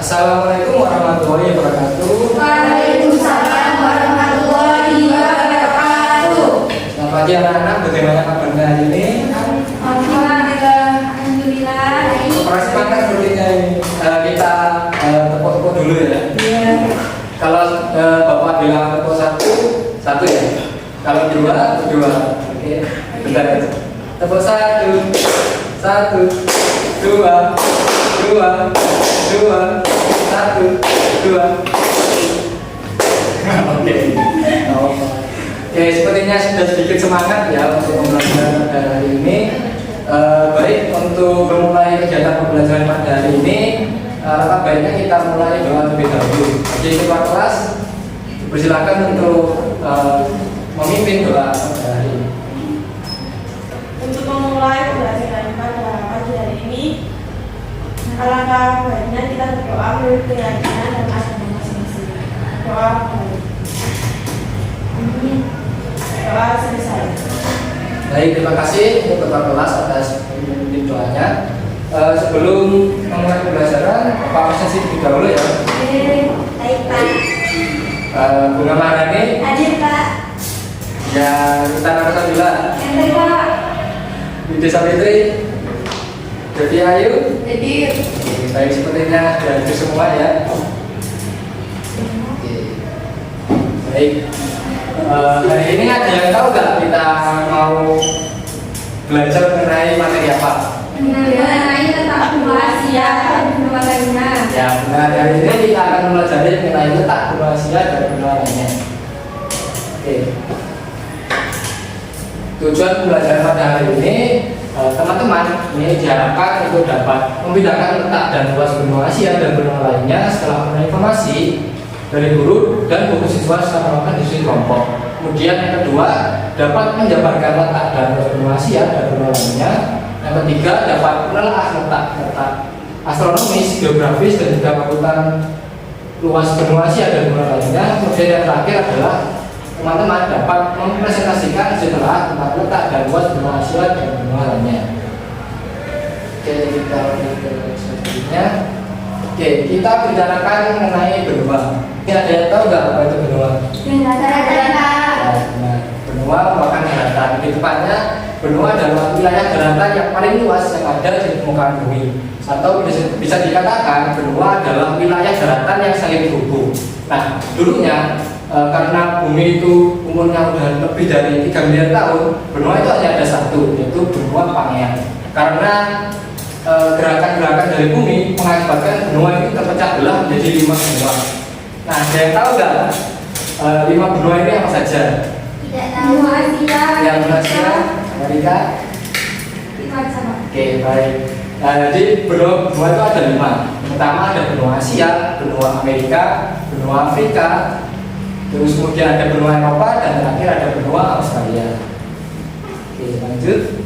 Assalamualaikum warahmatullahi wabarakatuh. Waalaikumsalam warahmatullahi wabarakatuh. Selamat pagi anak-anak, bagaimana kabarnya hari ini? Alhamdulillah. Operasi makan sepertinya ini kita tepuk-tepuk dulu ya. Iya. Kalau Bapak bilang tepuk satu, satu ya. Kalau dua, dua. Oke, bentar. Tepuk satu, satu, dua, dua, dua, satu, dua. Oke. Oke, sepertinya sudah sedikit semangat ya untuk pembelajaran pada hari ini. Baik, untuk memulai kegiatan pembelajaran pada hari ini, alangkah baiknya kita mulai doa terlebih dahulu. Jadi ketua kelas dipersilakan untuk memimpin doa pada hari ini. Untuk memulai pembelajaran pada pagi hari ini, alangkah baiknya kita berdoa menurut keyakinan dan agama masing-masing. Doa baik. Doa selesai. Baik, terima kasih untuk ketua kelas atas memimpin doanya. Sebelum memulai pembelajaran, Bapak absensi terlebih dahulu ya. Baik, Pak. Bunga Maharani Hadir, Pak. dan Rita Narasabila, Hadir, Pak. Widya Savitri, Devi Ayu. Hadir. Oke, baik, sepertinya hadir semua ya. Oke. Baik. Hari ini ada yang tahu nggak kita mau belajar mengenai materi apa? Mengenai letak benua Asia dan benua lainnya. Ya, benar. Hari ini kita akan mempelajari mengenai letak benua Asia dan benua lainnya. Oke. Tujuan pembelajaran pada hari ini, teman-teman ini diharapkan untuk dapat membedakan letak dan luas benua Asia dan benua lainnya setelah menerima informasi dari guru dan buku siswa setelah melakukan diskusi kelompok. Kemudian yang kedua, dapat menjabarkan letak dan luas benua Asia dan benua lainnya. Yang ketiga, dapat menelaah letak astronomis, geografis, dan juga angkutan luas benua Asia dan benua lainnya. Kemudian yang terakhir adalah teman-teman dapat mempresentasikan setelah tentang letak dan luas benua Asia dan benua lainnya. Oke, kita lanjut ke selanjutnya. Oke, kita bicarakan mengenai benua. Ini ada yang tahu nggak apa itu benua? Daratan, Pak. Nah, benua merupakan daratan. Di depannya, benua adalah wilayah daratan yang paling luas yang ada di permukaan bumi. Atau bisa dikatakan benua adalah wilayah daratan yang saling terhubung. Nah, dulunya karena bumi itu umurnya sudah lebih dari 3 miliar tahun, benua itu hanya ada satu, yaitu benua Pangean. Karena gerakan-gerakan dari bumi mengakibatkan benua itu terpecah belah menjadi 5 benua. Nah, ada yang tahu nggak 5 benua ini apa saja? Tidak tahu. Asia. Yang Asia, Amerika. Lima sama. Oke, baik. Nah, jadi benua itu ada 5. Pertama ada benua Asia, benua Amerika, benua Afrika, terus kemudian ada benua Eropa, dan terakhir ada benua Australia. Oke, lanjut.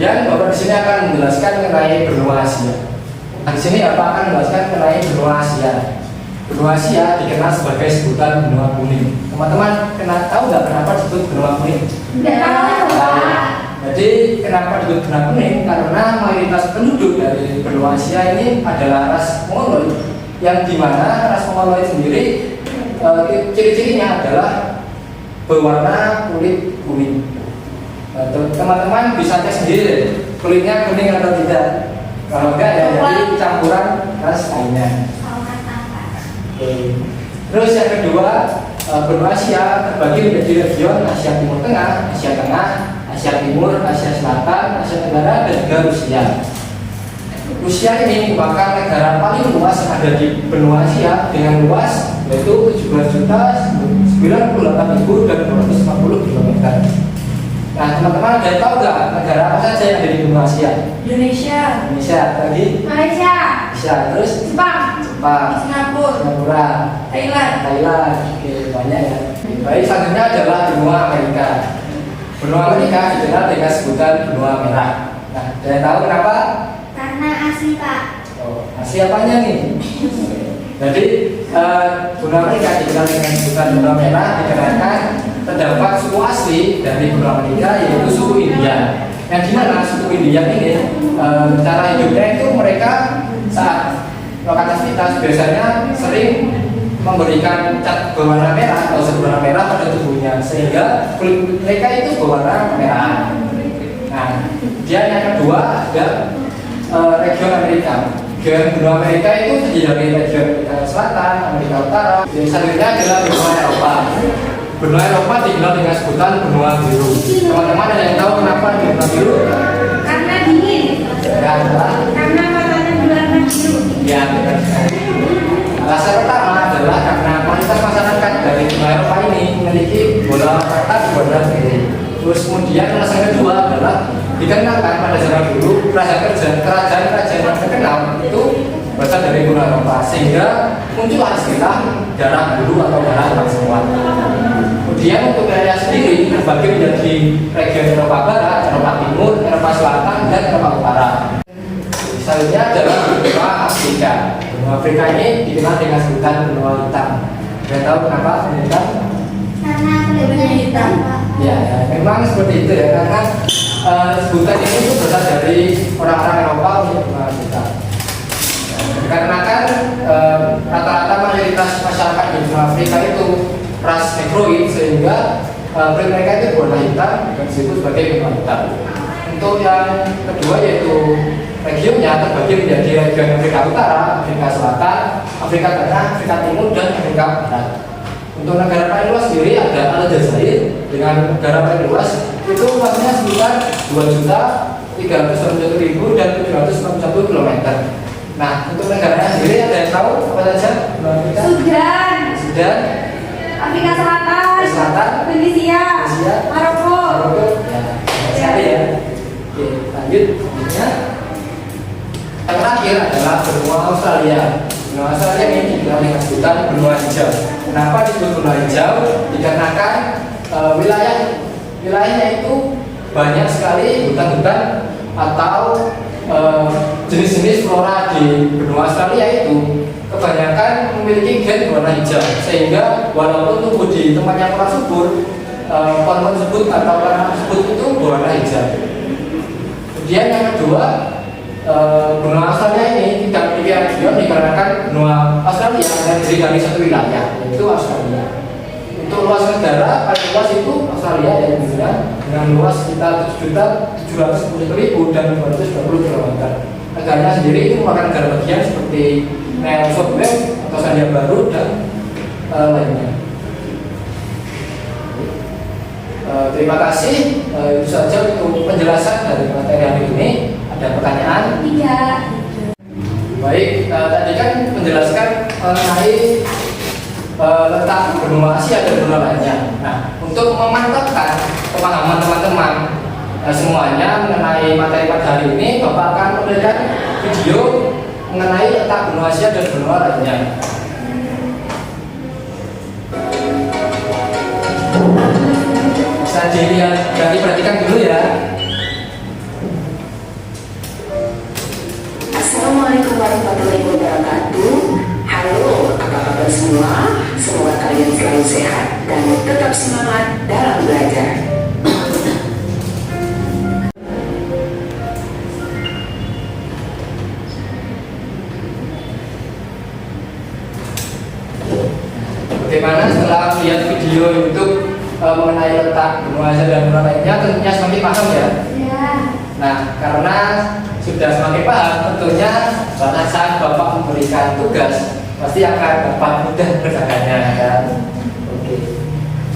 Yang Bapak di sini akan menjelaskan mengenai benua Asia. Di sini Bapak akan menjelaskan mengenai benua Asia. Benua Asia dikenal sebagai sebutan benua kuning. Teman-teman tahu nggak kenapa disebut benua kuning? Tidak tahu, Pak. Jadi kenapa disebut benua kuning? Karena mayoritas penduduk dari benua Asia ini adalah ras Mongoloid, yang dimana ras Mongoloid sendiri ciri-cirinya adalah berwarna kulit kuning. Teman-teman bisa cek sendiri kulitnya kuning atau tidak. Kalau enggak ya jadi campuran ras lainnya. Oke. Terus yang kedua, benua Asia terbagi menjadi region Asia Timur Tengah, Asia Tengah, Asia Timur, Asia Selatan, Asia Tenggara, dan juga Rusia. Rusia ini merupakan negara paling luas yang ada di benua Asia dengan luas yaitu 17.098.250 km. Nah, teman-teman ada yang tahu nggak negara apa saja yang ada di benua Asia? Indonesia. Indonesia, lagi? Malaysia. Malaysia, terus Jepang. Singapura, Thailand. Oke, banyak ya. Baik, selanjutnya adalah benua Amerika. Benua Amerika dikenal dengan sebutan benua merah. Nah, ada yang tahu kenapa? Karena asli, Pak. Oh, asli apanya nih? Jadi benua Amerika dikenal dengan sebutan benua merah dikarenakan terdapat suku asli dari benua Amerika, yaitu suku India. Yang dimana suku India ini cara hidupnya itu mereka saat melakukan aktivitas biasanya sering memberikan cat berwarna merah atau zat berwarna merah pada tubuhnya sehingga kulit mereka itu berwarna merah. Nah, kemudian yang kedua ada region Amerika. Region benua Amerika itu terdiri dari region Amerika Selatan, Amerika Utara. Yang selanjutnya adalah benua Eropa. Benua Eropa dikenal dengan sebutan benua biru. Teman-teman ada yang tahu kenapa benua biru? Karena dingin. Ya, adalah Karena matanya berwarna biru. ya, benar sekali. Alasan pertama adalah karena mayoritas masyarakat dari benua Eropa ini memiliki bola mata berwarna biru. Terus kemudian alasan kedua adalah dikarenakan pada zaman dulu kerajaan-kerajaan yang terkenal itu berasal dari benua Eropa sehingga muncullah istilah darah biru atau darah bangsawan. Kemudian untuk wilayah sendiri terbagi menjadi region Eropa Barat, Eropa Timur, Eropa Selatan, dan Eropa Utara. Selanjutnya adalah benua Afrika. Benua Afrika ini dikenal dengan sebutan benua hitam. Tidak tahu kenapa benua hitam? Karena kulitnya hitam. Ya, memang seperti itu ya, karena sebutan ini itu berasal dari orang-orang Eropa untuk benua Afrika. Karena kan rata-rata mayoritas masyarakat di benua Afrika itu ras negroid sehingga kulit mereka itu berwarna hitam dan disebut sebagai benua hitam. Untuk yang kedua yaitu regionnya terbagi menjadi region Afrika Utara, Afrika Selatan, Afrika Tengah, Afrika Timur, dan Afrika Barat. Untuk negara paling luas sendiri ada Aljazair dengan negara paling luas itu luasnya sekitar 2.391.000 dan 791 km. Nah, untuk negaranya sendiri ada yang tahu apa saja? Sudan, Sudan, Afrika Selatan, Indonesia, Maroko. Ya, sekali ya. Oke, lanjut. Selanjutnya, yang terakhir adalah benua Australia. Benua Australia ini dikenal dengan sebutan benua hijau. Kenapa disebut benua hijau? Dikarenakan wilayahnya itu banyak sekali hutan-hutan atau jenis-jenis flora di benua Australia itu kebanyakan memiliki gen berwarna hijau sehingga walaupun tumbuh di tempat yang kurang subur, pohon tersebut atau tanah tersebut itu berwarna hijau. Kemudian yang kedua, benua Australia ini tidak memiliki region dikarenakan benua Australia terdiri dari satu wilayah, yaitu Australia. Untuk luas negara paling luas itu Australia dan dunia dengan luas sekitar 7.710.000 dan 220 km. Negaranya sendiri itu merupakan negara bagian seperti New South Wales atau Selandia Baru dan lainnya. Terima kasih. Itu saja untuk penjelasan dari materi hari ini. Ada pertanyaan? Iya. Baik, tadi kan menjelaskan mengenai letak benua Asia dan benua lainnya. Nah, untuk memantapkan pemahaman teman-teman semuanya mengenai materi pada hari ini, Bapak akan memberikan video mengenai letak benua Asia dan benua lainnya. Bisa dilihat dan diperhatikan dulu ya. Assalamualaikum warahmatullahi wabarakatuh. Halo, apa kabar semua? Semoga kalian selalu sehat dan tetap semangat dalam belajar. Bagaimana setelah melihat video YouTube mengenai letak benua Asia dan benua lainnya, tentunya semakin paham ya? Iya. Nah, karena sudah semakin paham, tentunya pada saat Bapak memberikan tugas pasti akan dapat mudah mengerjakannya kan? Oke.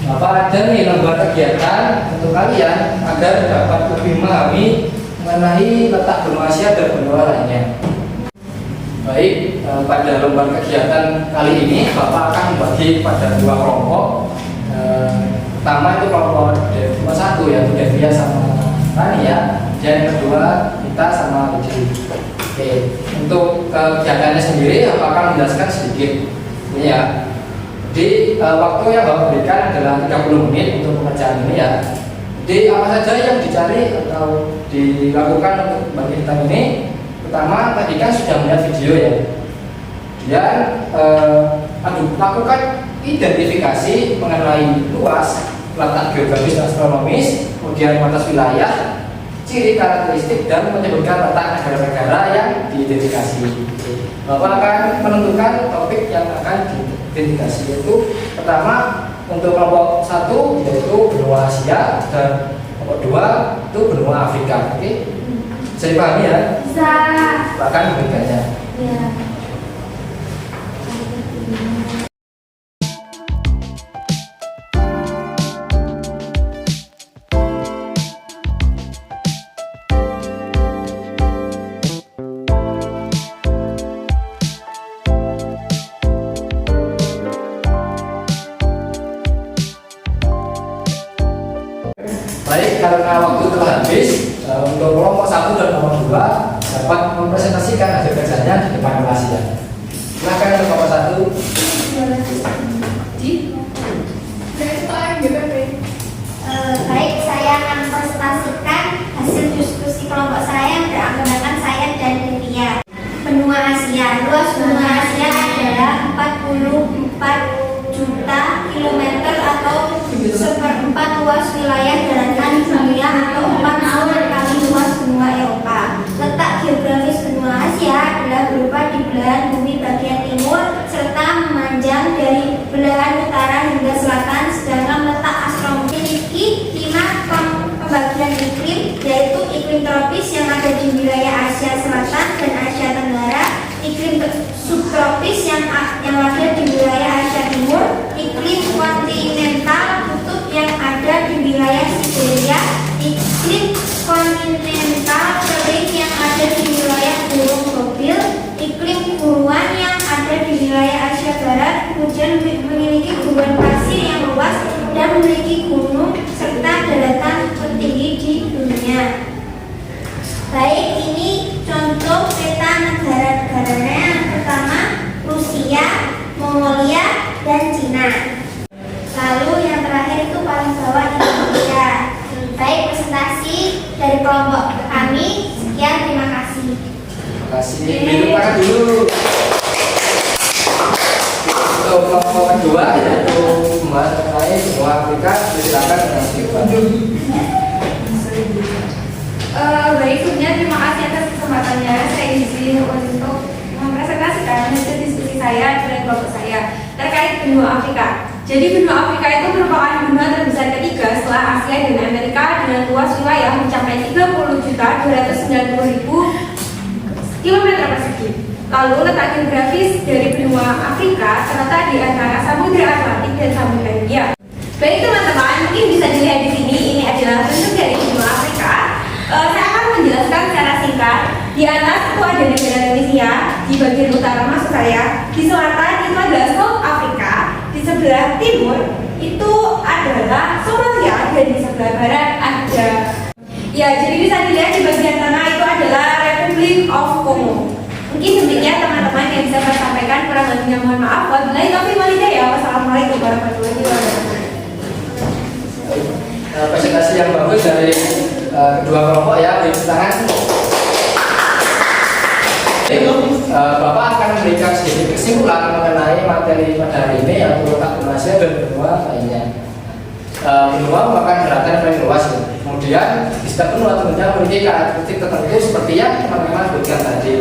Bapak ada nih lembar kegiatan untuk kalian agar dapat lebih memahami mengenai letak benua Asia dan benua lainnya. Baik, pada lembar kegiatan kali ini Bapak akan membagi pada dua kelompok. Pertama itu kelompok Devia 1 yaitu Devia sama Rania, dan yang kedua kita sama Putri. Oke, untuk kegiatannya sendiri Bapak akan menjelaskan sedikit ini ya. Jadi waktu yang Bapak berikan adalah 30 menit untuk pengerjaan ini ya. Jadi apa saja yang dicari atau dilakukan untuk kegiatan ini? Pertama, tadi kan sudah melihat video ya. Dan lakukan identifikasi mengenai luas, letak geografis dan astronomis, kemudian batas wilayah, ciri karakteristik dan menyebutkan letak negara-negara yang diidentifikasi. Bapak akan menentukan topik yang akan diidentifikasi, yaitu pertama untuk kelompok 1 yaitu benua Asia dan kelompok 2 itu benua Afrika. Oke, bisa dipahami ya? Bisa. Bahkan bedanya. Ya. Baik, karena waktu telah habis, untuk kelompok 1 dan kelompok 2 dapat mempresentasikan hasil kerjanya di depan kelas ya. Silakan untuk kelompok 1. Baik, saya akan presentasikan hasil diskusi kelompok saya yang beranggotakan saya dan Livia. Benua Asia. Luas benua Asia adalah 44 juta kilometer atau 1/4 luas wilayah daratan dunia atau 4 kali luas benua Eropa. Letak geografis benua Asia adalah berupa di belahan bumi bagian timur serta memanjang dari belahan utara hingga selatan, sedangkan letak astronomi memiliki 5 pembagian iklim, yaitu iklim tropis yang ada di wilayah Asia Selatan dan Asia Tenggara, iklim subtropis yang ada di wilayah Asia Timur, iklim kontinental kutub yang ada di wilayah Siberia, iklim kontinental kering yang ada di wilayah Gunung Mobil, iklim guruan yang ada di wilayah Asia Barat, kemudian memiliki guruan pasir yang luas dan memiliki gunung serta daratan tertinggi di dunia. Baik, ini contoh peta negara-negaranya. Yang pertama Rusia, Mongolia, dan Cina. Lalu yang terakhir itu paling bawah Indonesia. Baik, presentasi dari kelompok kami. Sekian, terima kasih. Terima kasih. Dilupakan dulu. Untuk kelompok kedua yaitu mengenai benua Afrika, silakan Baik, sebelumnya terima kasih atas kesempatannya. Saya izin untuk mempresentasikan hasil diskusi saya dengan kelompok saya terkait benua Afrika. Jadi benua Afrika itu merupakan benua terbesar ketiga setelah Asia dan Amerika dengan luas wilayah mencapai 30.290.000 km persegi. Lalu letak geografis dari benua Afrika terletak di antara Samudra Atlantik dan Samudra Hindia. Baik teman-teman, mungkin bisa dilihat di sini, ini adalah bentuk dari benua Afrika. Saya akan menjelaskan secara singkat. Di atas itu ada negara Indonesia, di bagian utara maksud saya, di selatan itu adalah South Africa, di sebelah timur itu adalah Somalia, dan di sebelah barat ada. Ya, jadi bisa dilihat di bagian tengah itu adalah Republic of Congo. Mungkin demikian teman-teman yang bisa saya sampaikan, kurang lebihnya mohon maaf. Wabillahi taufiq wal hidayah. Wassalamualaikum warahmatullahi wabarakatuh. presentasi yang bagus dari kedua kelompok ya, di tangan. Bapak akan memberikan sedikit kesimpulan mengenai materi pada hari ini, yaitu letak benua Asia dan benua lainnya. Benua merupakan daratan yang paling luas. Kemudian di setiap benua tentunya memiliki karakteristik tertentu seperti yang teman-teman sebutkan tadi.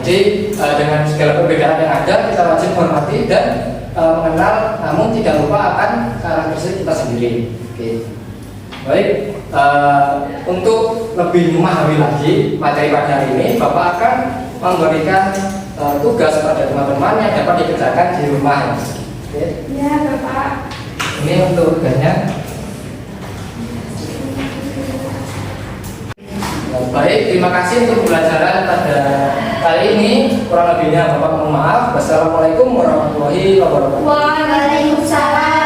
Jadi dengan segala perbedaan yang ada, kita wajib menghormati dan mengenal, namun tidak lupa akan karakteristik kita sendiri. Oke. Baik, untuk lebih memahami lagi materi pada hari ini, Bapak akan memberikan tugas pada teman-teman yang dapat dikerjakan di rumah. Oke. Ya, Bapak. Ini untuk tugasnya. Baik, terima kasih untuk pembelajaran pada kali ini. Kurang lebihnya Bapak mohon maaf. Wassalamualaikum warahmatullahi wabarakatuh. Waalaikumsalam.